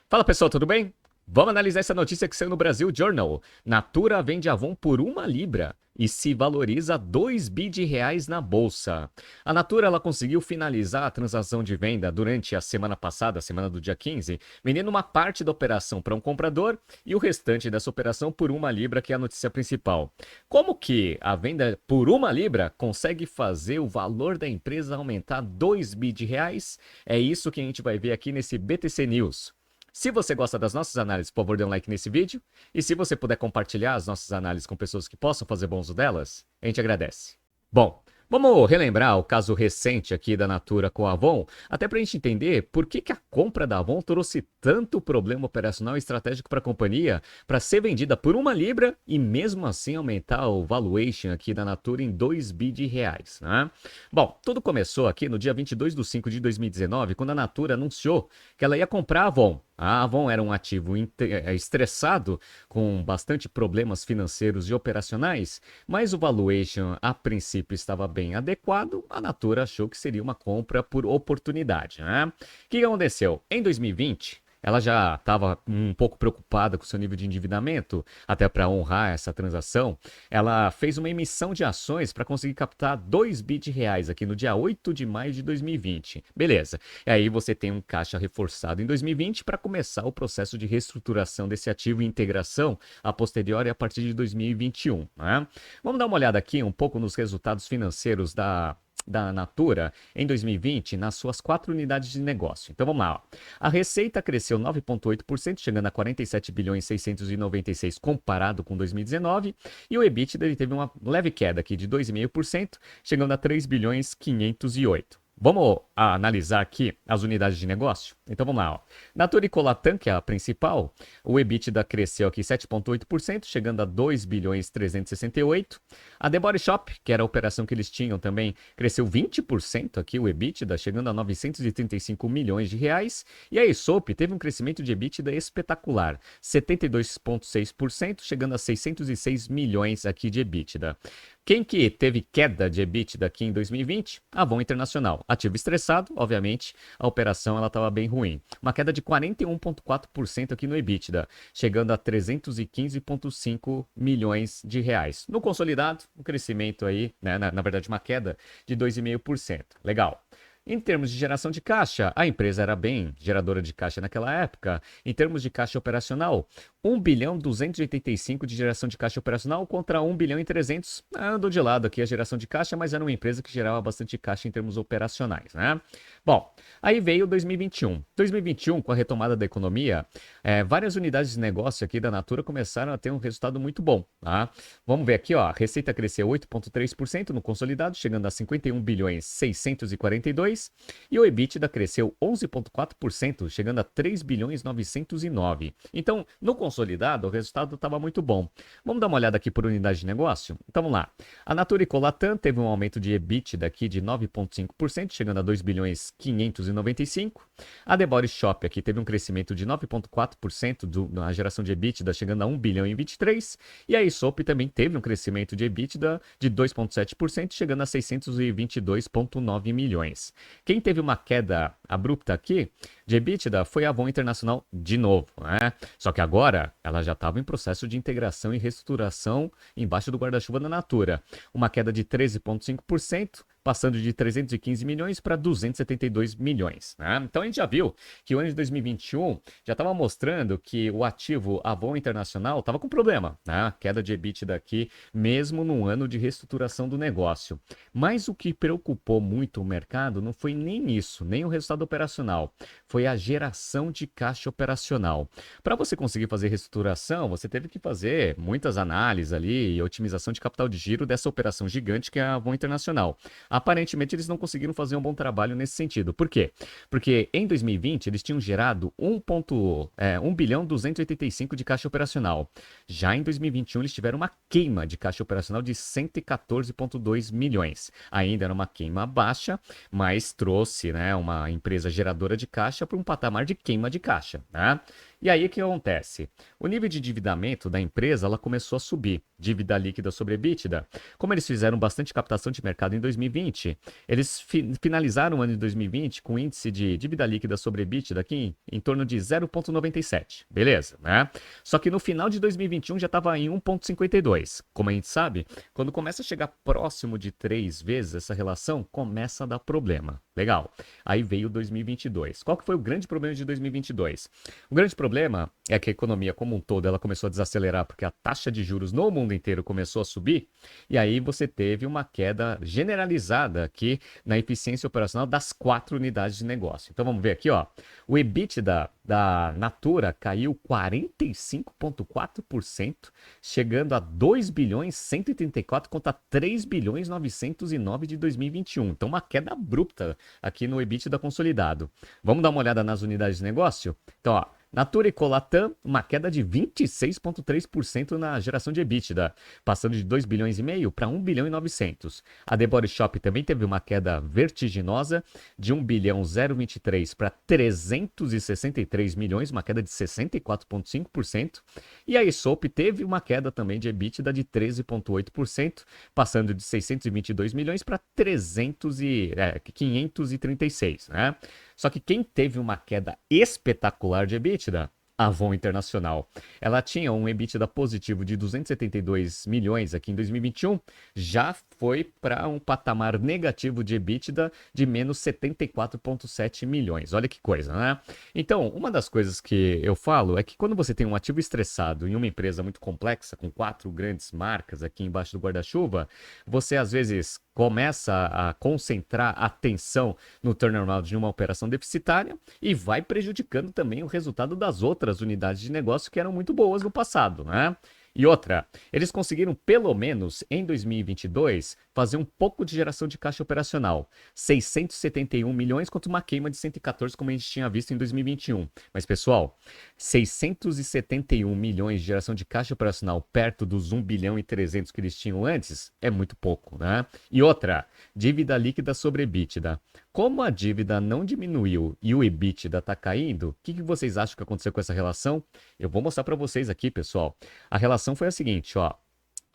Fala pessoal, tudo bem? Vamos analisar essa notícia que saiu no Brasil Journal. Natura vende Avon por 1 libra e se valoriza 2 bi de reais na bolsa. A Natura ela conseguiu finalizar a transação de venda durante a semana passada, a semana do dia 15, vendendo uma parte da operação para um comprador e o restante dessa operação por 1 libra, que é a notícia principal. Como que a venda por 1 libra consegue fazer o valor da empresa aumentar 2 bi de reais? É isso que a gente vai ver aqui nesse BTC News. Se você gosta das nossas análises, por favor, dê um like nesse vídeo. E se você puder compartilhar as nossas análises com pessoas que possam fazer bom uso delas, a gente agradece. Bom, vamos relembrar o caso recente aqui da Natura com a Avon, até para a gente entender por que a compra da Avon trouxe tanto problema operacional e estratégico para a companhia, para ser vendida por 1 libra e mesmo assim aumentar o valuation aqui da Natura em 2 bi de reais, né? Bom, tudo começou aqui no dia 22 de 5 de 2019, quando a Natura anunciou que ela ia comprar a Avon. A Avon era um ativo estressado, com bastante problemas financeiros e operacionais, mas o valuation a princípio estava bem adequado. A Natura achou que seria uma compra por oportunidade, né? O que aconteceu? Em 2020, ela já estava um pouco preocupada com o seu nível de endividamento, até para honrar essa transação. Ela fez uma emissão de ações para conseguir captar 2 bi de reais aqui no dia 8 de maio de 2020. Beleza. E aí você tem um caixa reforçado em 2020 para começar o processo de reestruturação desse ativo e integração a posteriori a partir de 2021, né? Vamos dar uma olhada aqui um pouco nos resultados financeiros da Natura em 2020 nas suas 4 unidades de negócio. Então vamos lá. Ó. A receita cresceu 9,8%, chegando a 47 bilhões 696 comparado com 2019, e o EBITDA ele teve uma leve queda aqui de 2,5%, chegando a 3 bilhões 508. Vamos analisar aqui as unidades de negócio? Então vamos lá. Ó. Natura e Latam, que é a principal, o EBITDA cresceu aqui 7,8%, chegando a 2 bilhões 368. A The Body Shop, que era a operação que eles tinham também, cresceu 20% aqui o EBITDA, chegando a 935 milhões de reais. E a Aesop teve um crescimento de EBITDA espetacular, 72,6%, chegando a 606 milhões aqui de EBITDA. Quem que teve queda de EBITDA aqui em 2020? A Avon Internacional. Ativo estressado, obviamente, a operação ela estava bem ruim. Uma queda de 41,4% aqui no EBITDA, chegando a 315,5 milhões de reais. No consolidado, um crescimento aí, né, na verdade uma queda de 2,5%. Legal. Em termos de geração de caixa, a empresa era bem geradora de caixa naquela época. Em termos de caixa operacional, 1 bilhão 285 de geração de caixa operacional contra 1 bilhão e 300. Andou de lado aqui a geração de caixa, mas era uma empresa que gerava bastante caixa em termos operacionais, né? Bom, aí veio 2021. 2021, com a retomada da economia, várias unidades de negócio aqui da Natura começaram a ter um resultado muito bom, tá? Vamos ver aqui, ó, a receita cresceu 8,3% no consolidado, chegando a 51 bilhões 642. E o EBITDA cresceu 11,4%, chegando a 3 bilhões 909. Então, no consolidado, o resultado estava muito bom. Vamos dar uma olhada aqui por unidade de negócio? Então, vamos lá. A Natura e Latam teve um aumento de EBITDA aqui de 9,5%, chegando a 2 bilhões 595. A The Body Shop aqui teve um crescimento de 9,4% na geração de EBITDA, chegando a 1 bilhão e 23. E a Aesop também teve um crescimento de EBITDA de 2,7%, chegando a 622,9 milhões. Quem teve uma queda abrupta aqui de EBITDA foi a Avon Internacional de novo, né? Só que agora ela já estava em processo de integração e reestruturação embaixo do guarda-chuva da Natura. Uma queda de 13,5%, passando de 315 milhões para 272 milhões. Né? Então a gente já viu que o ano de 2021 já estava mostrando que o ativo Avon Internacional estava com problema, né? Queda de EBITDA aqui, mesmo num ano de reestruturação do negócio. Mas o que preocupou muito o mercado não foi nem isso, nem o resultado operacional, foi a geração de caixa operacional. Para você conseguir fazer reestruturação, você teve que fazer muitas análises ali e otimização de capital de giro dessa operação gigante que é a Avon Internacional. Aparentemente, eles não conseguiram fazer um bom trabalho nesse sentido. Por quê? Porque em 2020, eles tinham gerado 1 bilhão 285 de caixa operacional. Já em 2021, eles tiveram uma queima de caixa operacional de 114,2 milhões. Ainda era uma queima baixa, mas trouxe, né, uma empresa geradora de caixa para um patamar de queima de caixa. Né? E aí o que acontece? O nível de endividamento da empresa ela começou a subir, dívida líquida sobre EBITDA. Como eles fizeram bastante captação de mercado em 2020, eles finalizaram o ano de 2020 com índice de dívida líquida sobre EBITDA aqui em torno de 0,97. Beleza, né? Só que no final de 2021 já estava em 1,52. Como a gente sabe, quando começa a chegar próximo de 3 vezes essa relação, começa a dar problema. Legal. Aí veio 2022. Qual que foi o grande problema de 2022? O grande problema é que a economia como um todo ela começou a desacelerar porque a taxa de juros no mundo inteiro começou a subir e aí você teve uma queda generalizada aqui na eficiência operacional das 4 unidades de negócio. Então vamos ver aqui, ó. O EBITDA da Natura caiu 45,4%, chegando a 2 bilhões 134 contra 3 bilhões 909 de 2021. Então uma queda abrupta aqui no EBITDA consolidado. Vamos dar uma olhada nas unidades de negócio? Então, ó, Natura e Colatam, uma queda de 26,3% na geração de EBITDA, passando de 2 bilhões e meio para 1 bilhão e 900. A The Body Shop também teve uma queda vertiginosa de 1 bilhão 023 para 363 milhões, uma queda de 64,5%. E a Aesop teve uma queda também de EBITDA de 13,8%, passando de 622 milhões para 536, né? Só que quem teve uma queda espetacular de EBITDA? A Avon Internacional. Ela tinha um EBITDA positivo de 272 milhões aqui em 2021, já foi para um patamar negativo de EBITDA de menos 74,7 milhões. Olha que coisa, né? Então, uma das coisas que eu falo é que quando você tem um ativo estressado em uma empresa muito complexa, com 4 grandes marcas aqui embaixo do guarda-chuva, você às vezes começa a concentrar atenção no turnaround de uma operação deficitária e vai prejudicando também o resultado das outras unidades de negócio que eram muito boas no passado, né? E outra, eles conseguiram pelo menos em 2022 fazer um pouco de geração de caixa operacional, 671 milhões contra uma queima de 114 como a gente tinha visto em 2021. Mas pessoal, 671 milhões de geração de caixa operacional perto dos 1 bilhão e 300 que eles tinham antes é muito pouco, né? E outra, dívida líquida sobre EBITDA. Como a dívida não diminuiu e o EBITDA está caindo, o que vocês acham que aconteceu com essa relação? Eu vou mostrar para vocês aqui, pessoal. A relação foi a seguinte, ó.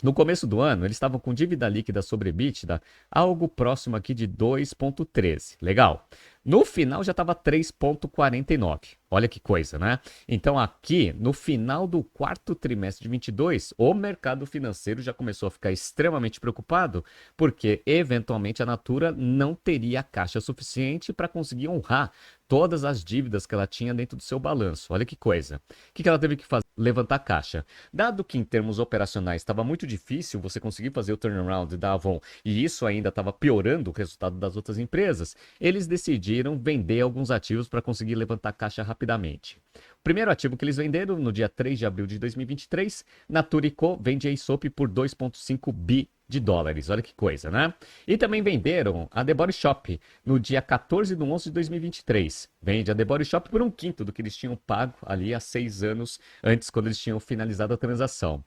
No começo do ano, eles estavam com dívida líquida sobre EBITDA algo próximo aqui de 2,13. Legal. No final já estava 3,49. Olha que coisa, né? Então aqui, no final do quarto trimestre de 22, o mercado financeiro já começou a ficar extremamente preocupado, porque eventualmente a Natura não teria caixa suficiente para conseguir honrar todas as dívidas que ela tinha dentro do seu balanço. Olha que coisa. O que ela teve que fazer? Levantar caixa. Dado que em termos operacionais estava muito difícil você conseguir fazer o turnaround da Avon e isso ainda estava piorando o resultado das outras empresas, eles decidiram vender alguns ativos para conseguir levantar caixa rapidamente. O primeiro ativo que eles venderam no dia 3 de abril de 2023, Natura & Co vende a Aesop por 2,5 bi de dólares. Olha que coisa, né? E também venderam a The Body Shop no dia 14 de 11 de 2023. Vende a The Body Shop por 1/5 do que eles tinham pago ali há 6 anos antes, quando eles tinham finalizado a transação.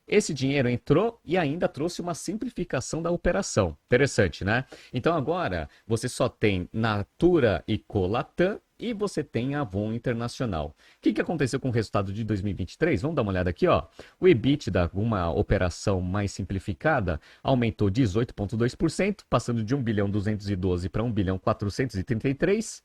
Esse dinheiro entrou e ainda trouxe uma simplificação da operação. Interessante, né? Então agora você só tem Natura e Colatam e você tem a Avon Internacional. O que aconteceu com o resultado de 2023? Vamos dar uma olhada aqui, ó. O EBITDA, uma operação mais simplificada, aumentou 18,2%, passando de 1 bilhão 212 para 1 bilhão 433.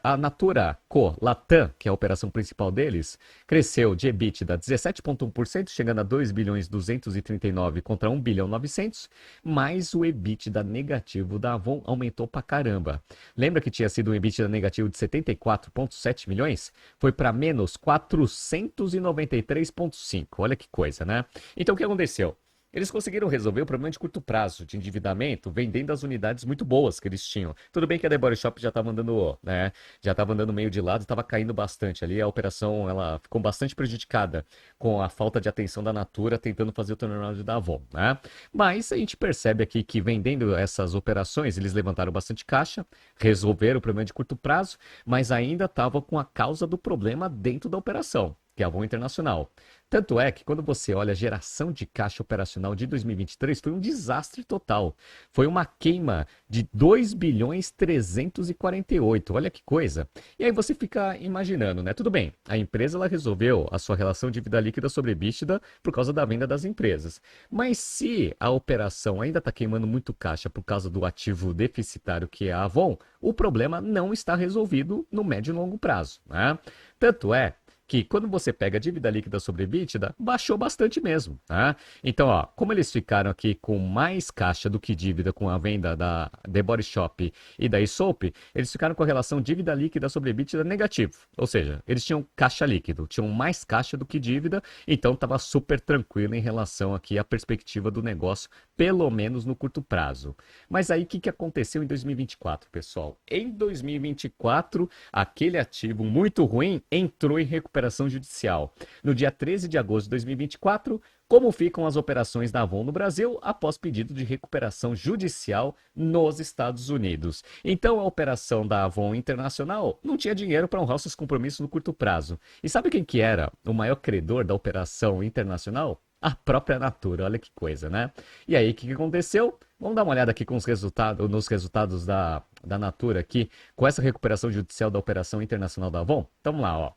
A Natura Co Latam, que é a operação principal deles, cresceu de EBITDA 17,1%, chegando a 2 bilhões 239 contra 1 bilhão 900, mas o EBITDA negativo da Avon aumentou pra caramba. Lembra que tinha sido um EBITDA negativo de 74,7 milhões? Foi para menos 493,5. Olha que coisa, né? Então o que aconteceu? Eles conseguiram resolver o problema de curto prazo, de endividamento, vendendo as unidades muito boas que eles tinham. Tudo bem que a The Body Shop já estava andando, né? Já estava andando meio de lado, estava caindo bastante ali. A operação ela ficou bastante prejudicada com a falta de atenção da Natura tentando fazer o turnaround da Avon, né? Mas a gente percebe aqui que vendendo essas operações, eles levantaram bastante caixa, resolveram o problema de curto prazo, mas ainda estavam com a causa do problema dentro da operação. que é a Avon Internacional. Tanto é que quando você olha a geração de caixa operacional de 2023, foi um desastre total. Foi uma queima de 2 bilhões 348. Olha que coisa. E aí você fica imaginando, né? Tudo bem, a empresa ela resolveu a sua relação dívida líquida sobre EBITDA por causa da venda das empresas. Mas se a operação ainda está queimando muito caixa por causa do ativo deficitário que é a Avon, o problema não está resolvido no médio e longo prazo, né? Tanto é que quando você pega a dívida líquida sobre EBITDA, baixou bastante mesmo, tá? Então, ó, como eles ficaram aqui com mais caixa do que dívida com a venda da The Body Shop e da Aesop, eles ficaram com a relação dívida líquida sobre EBITDA negativo. Ou seja, eles tinham caixa líquido, tinham mais caixa do que dívida, então estava super tranquilo em relação aqui à perspectiva do negócio, pelo menos no curto prazo. Mas aí, o que aconteceu em 2024, pessoal? Em 2024, aquele ativo muito ruim entrou em recuperação judicial. No dia 13 de agosto de 2024, como ficam as operações da Avon no Brasil após pedido de recuperação judicial nos Estados Unidos? Então, a operação da Avon Internacional não tinha dinheiro para honrar seus compromissos no curto prazo. E sabe quem que era o maior credor da operação internacional? A própria Natura, olha que coisa, né? E aí, o que aconteceu? Vamos dar uma olhada aqui com os resultados, nos resultados da Natura aqui, com essa recuperação judicial da operação internacional da Avon. Então, vamos lá, ó.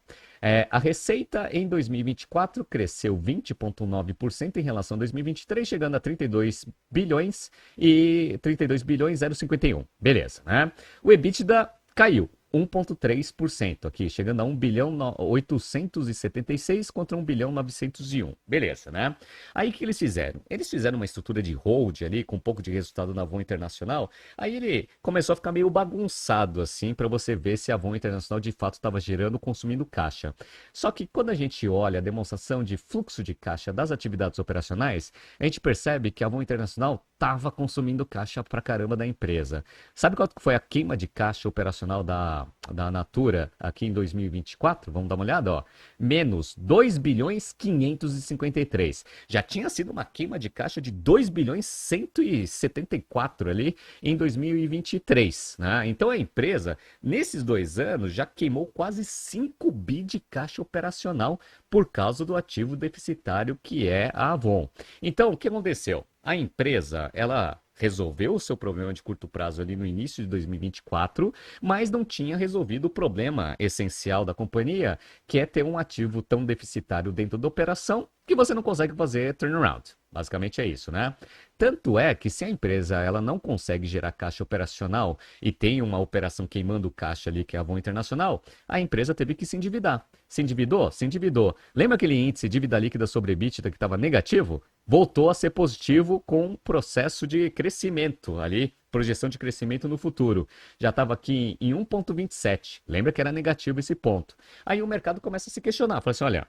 A receita em 2024 cresceu 20,9% em relação a 2023, chegando a 32 bilhões e 32 bilhões 051. Beleza, né? O EBITDA caiu 1,3% aqui, chegando a 1 bilhão 876 contra 1 bilhão 901. Beleza, né? Aí o que eles fizeram? Eles fizeram uma estrutura de hold ali, com um pouco de resultado na Avon Internacional. Aí ele começou a ficar meio bagunçado, assim, para você ver se a Avon Internacional de fato estava gerando, consumindo caixa. Só que quando a gente olha a demonstração de fluxo de caixa das atividades operacionais, a gente percebe que a Avon Internacional estava consumindo caixa pra caramba da empresa. Sabe qual foi a queima de caixa operacional da Natura aqui em 2024? Vamos dar uma olhada, ó. Menos 2 bilhões 553. Já tinha sido uma queima de caixa de 2 bilhões 174 ali em 2023, né? Então a empresa, nesses 2 anos, já queimou quase 5 bi de caixa operacional por causa do ativo deficitário que é a Avon. Então, o que aconteceu? A empresa, ela resolveu o seu problema de curto prazo ali no início de 2024, mas não tinha resolvido o problema essencial da companhia, que é ter um ativo tão deficitário dentro da operação que você não consegue fazer turnaround. Basicamente é isso, né? Tanto é que se a empresa ela não consegue gerar caixa operacional e tem uma operação queimando caixa ali, que é a Avon Internacional, a empresa teve que se endividar. Se endividou? Se endividou. Lembra aquele índice dívida líquida sobre EBITDA que estava negativo? Voltou a ser positivo com um processo de crescimento ali, projeção de crescimento no futuro. Já estava aqui em 1,27. Lembra que era negativo esse ponto. Aí o mercado começa a se questionar. Fala assim, olha,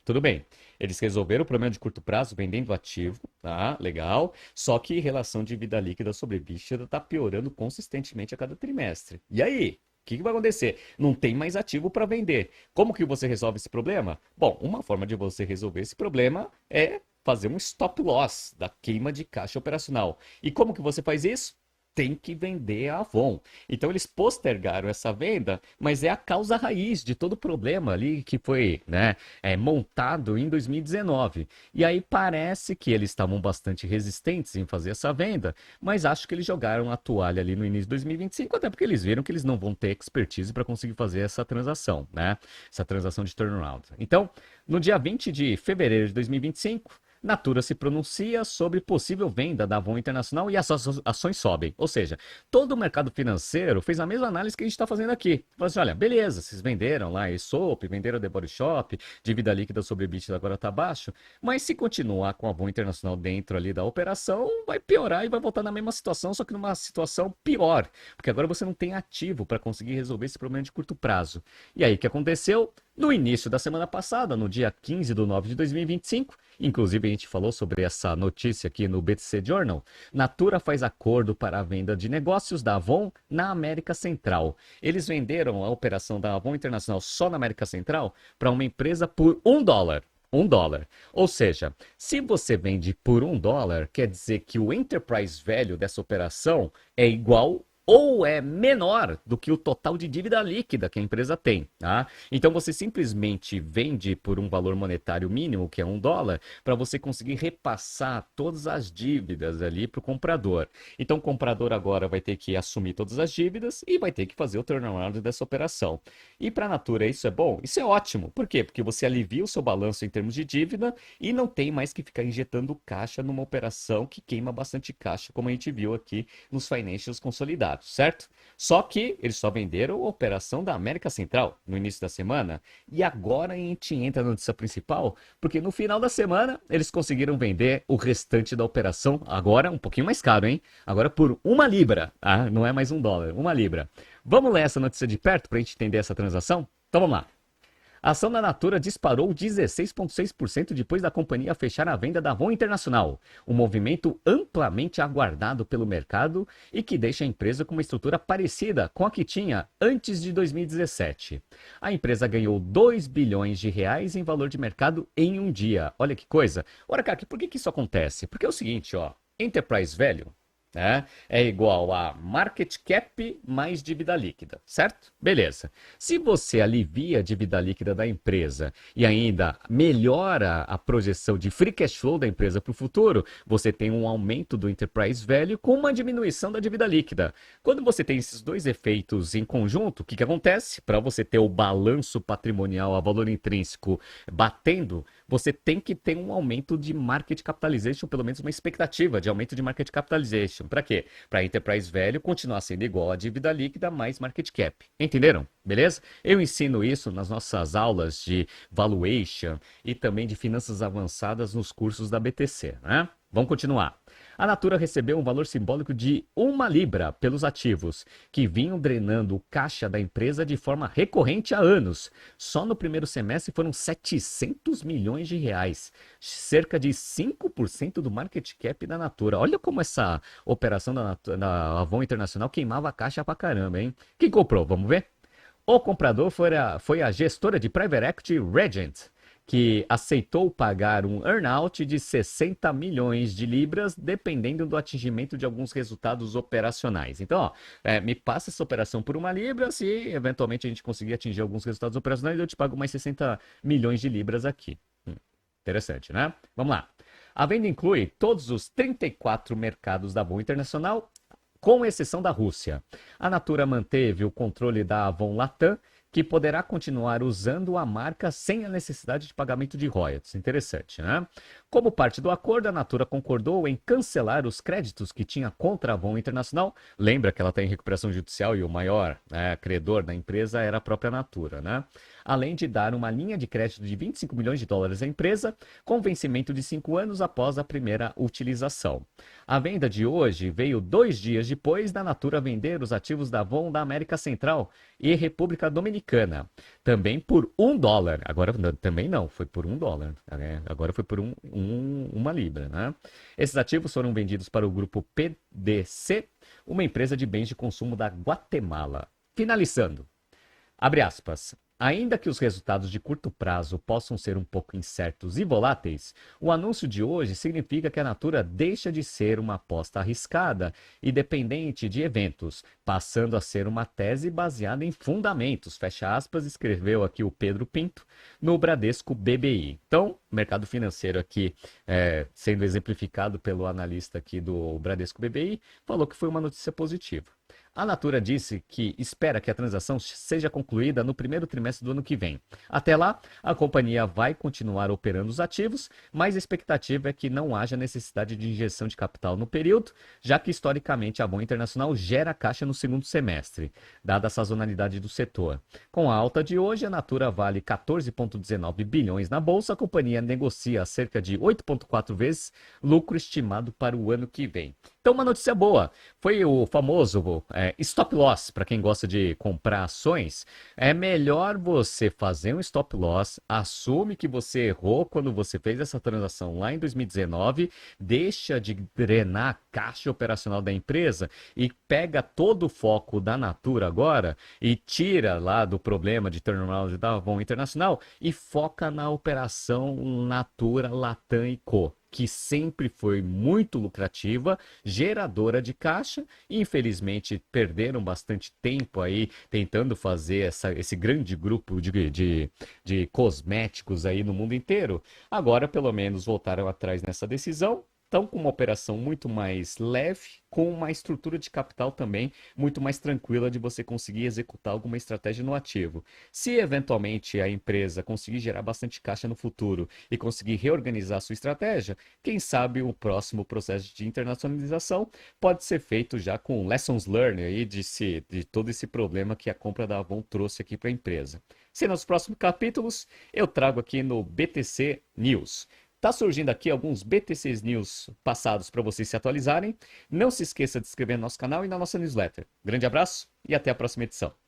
tudo bem, eles resolveram o problema de curto prazo vendendo ativo, tá? Legal. Só que relação de dívida líquida sobre EBITDA está piorando consistentemente a cada trimestre. E aí? O que vai acontecer? Não tem mais ativo para vender. Como que você resolve esse problema? Bom, uma forma de você resolver esse problema é fazer um stop loss da queima de caixa operacional. E como que você faz isso? Tem que vender a Avon. Então eles postergaram essa venda, mas é a causa raiz de todo o problema ali que foi, né, montado em 2019. E aí parece que eles estavam bastante resistentes em fazer essa venda, mas acho que eles jogaram a toalha ali no início de 2025, até porque eles viram que eles não vão ter expertise para conseguir fazer essa transação, né? Essa transação de turnaround. Então, no dia 20 de fevereiro de 2025, Natura se pronuncia sobre possível venda da Avon Internacional e as ações sobem. Ou seja, todo o mercado financeiro fez a mesma análise que a gente está fazendo aqui. Falou assim, olha, beleza, vocês venderam lá a Aesop, venderam a The Body Shop, dívida líquida sobre EBITDA agora está baixo, mas se continuar com a Avon Internacional dentro ali da operação, vai piorar e vai voltar na mesma situação, só que numa situação pior, porque agora você não tem ativo para conseguir resolver esse problema de curto prazo. E aí, o que aconteceu? No início da semana passada, no dia 15 de 9 de 2025, inclusive a gente falou sobre essa notícia aqui no BTC Journal, Natura faz acordo para a venda de negócios da Avon na América Central. Eles venderam a operação da Avon Internacional só na América Central para uma empresa por $1. $1. Ou seja, se você vende por $1, quer dizer que o enterprise value dessa operação é igual ou é menor do que o total de dívida líquida que a empresa tem, tá? Então você simplesmente vende por um valor monetário mínimo, que é $1, para você conseguir repassar todas as dívidas ali para o comprador. Então o comprador agora vai ter que assumir todas as dívidas e vai ter que fazer o turnaround dessa operação. E para a Natura isso é bom? Isso é ótimo. Por quê? Porque você alivia o seu balanço em termos de dívida e não tem mais que ficar injetando caixa numa operação que queima bastante caixa, como a gente viu aqui nos financials consolidados, certo? Só que eles só venderam a operação da América Central no início da semana e agora a gente entra na notícia principal, porque no final da semana eles conseguiram vender o restante da operação, agora um pouquinho mais caro, hein? Agora por 1 libra, ah, não é mais $1, 1 libra. Vamos ler essa notícia de perto para a gente entender essa transação? Então vamos lá. A ação da Natura disparou 16,6% depois da companhia fechar a venda da Avon Internacional, um movimento amplamente aguardado pelo mercado e que deixa a empresa com uma estrutura parecida com a que tinha antes de 2017. A empresa ganhou R$ 2 bilhões em valor de mercado em um dia. Olha que coisa. Ora, cara, por que isso acontece? Porque é o seguinte, ó, Enterprise Value, né, é igual a market cap mais dívida líquida, certo? Beleza. Se você alivia a dívida líquida da empresa e ainda melhora a projeção de free cash flow da empresa para o futuro, você tem um aumento do enterprise value com uma diminuição da dívida líquida. Quando você tem esses dois efeitos em conjunto, o que acontece? Para você ter o balanço patrimonial a valor intrínseco batendo, você tem que ter um aumento de market capitalization, pelo menos uma expectativa de aumento de market capitalization. Para quê? Para a enterprise value continuar sendo igual à dívida líquida mais market cap. Entenderam? Beleza? Eu ensino isso nas nossas aulas de valuation e também de finanças avançadas nos cursos da BTC, né? Vamos continuar. A Natura recebeu um valor simbólico de 1 libra pelos ativos, que vinham drenando o caixa da empresa de forma recorrente há anos. Só no primeiro semestre foram R$ 700 milhões, cerca de 5% do market cap da Natura. Olha como essa operação da Avon Internacional queimava a caixa pra caramba, hein? Quem comprou? Vamos ver? O comprador foi a gestora de private equity Regent, que aceitou pagar um earnout de 60 milhões de libras, dependendo do atingimento de alguns resultados operacionais. Então, ó, me passa essa operação por 1 libra, se eventualmente a gente conseguir atingir alguns resultados operacionais, eu te pago mais 60 milhões de libras aqui. Interessante, né? Vamos lá. A venda inclui todos os 34 mercados da Avon Internacional, com exceção da Rússia. A Natura manteve o controle da Avon Latam, que poderá continuar usando a marca sem a necessidade de pagamento de royalties. Interessante, né? Como parte do acordo, a Natura concordou em cancelar os créditos que tinha contra a Avon Internacional. Lembra que ela está em recuperação judicial e o maior credor da empresa era a própria Natura, né? Além de dar uma linha de crédito de $25 milhões à empresa, com vencimento de 5 anos após a primeira utilização. A venda de hoje veio 2 dias depois da Natura vender os ativos da Avon da América Central e República Dominicana, também por $1. Agora também não, foi por $1. Agora foi por 1 libra, né? Esses ativos foram vendidos para o grupo PDC, uma empresa de bens de consumo da Guatemala. Finalizando, abre aspas. Ainda que os resultados de curto prazo possam ser um pouco incertos e voláteis, o anúncio de hoje significa que a Natura deixa de ser uma aposta arriscada e dependente de eventos, passando a ser uma tese baseada em fundamentos, fecha aspas, escreveu aqui o Pedro Pinto, no Bradesco BBI. Então, mercado financeiro aqui, sendo exemplificado pelo analista aqui do Bradesco BBI, falou que foi uma notícia positiva. A Natura disse que espera que a transação seja concluída no primeiro trimestre do ano que vem. Até lá, a companhia vai continuar operando os ativos, mas a expectativa é que não haja necessidade de injeção de capital no período, já que historicamente a Avon Internacional gera caixa no segundo semestre, dada a sazonalidade do setor. Com a alta de hoje, a Natura vale 14,19 bilhões na bolsa, a companhia negocia cerca de 8,4 vezes lucro estimado para o ano que vem. Então, uma notícia boa, foi o famoso stop loss, para quem gosta de comprar ações. É melhor você fazer um stop loss, assume que você errou quando você fez essa transação lá em 2019, deixa de drenar a caixa operacional da empresa e pega todo o foco da Natura agora e tira lá do problema de turnaround da Avon Internacional e foca na operação Natura, Latam e Co. que sempre foi muito lucrativa, geradora de caixa. Infelizmente, perderam bastante tempo aí tentando fazer esse grande grupo de cosméticos aí no mundo inteiro. Agora, pelo menos, voltaram atrás nessa decisão. Estão com uma operação muito mais leve, com uma estrutura de capital também muito mais tranquila de você conseguir executar alguma estratégia no ativo. Se eventualmente a empresa conseguir gerar bastante caixa no futuro e conseguir reorganizar a sua estratégia, quem sabe o próximo processo de internacionalização pode ser feito já com lessons learned aí de todo esse problema que a compra da Avon trouxe aqui para a empresa. Se nos próximos capítulos eu trago aqui no BTC News. Tá surgindo aqui alguns BTCs News passados para vocês se atualizarem. Não se esqueça de se inscrever no nosso canal e na nossa newsletter. Grande abraço e até a próxima edição.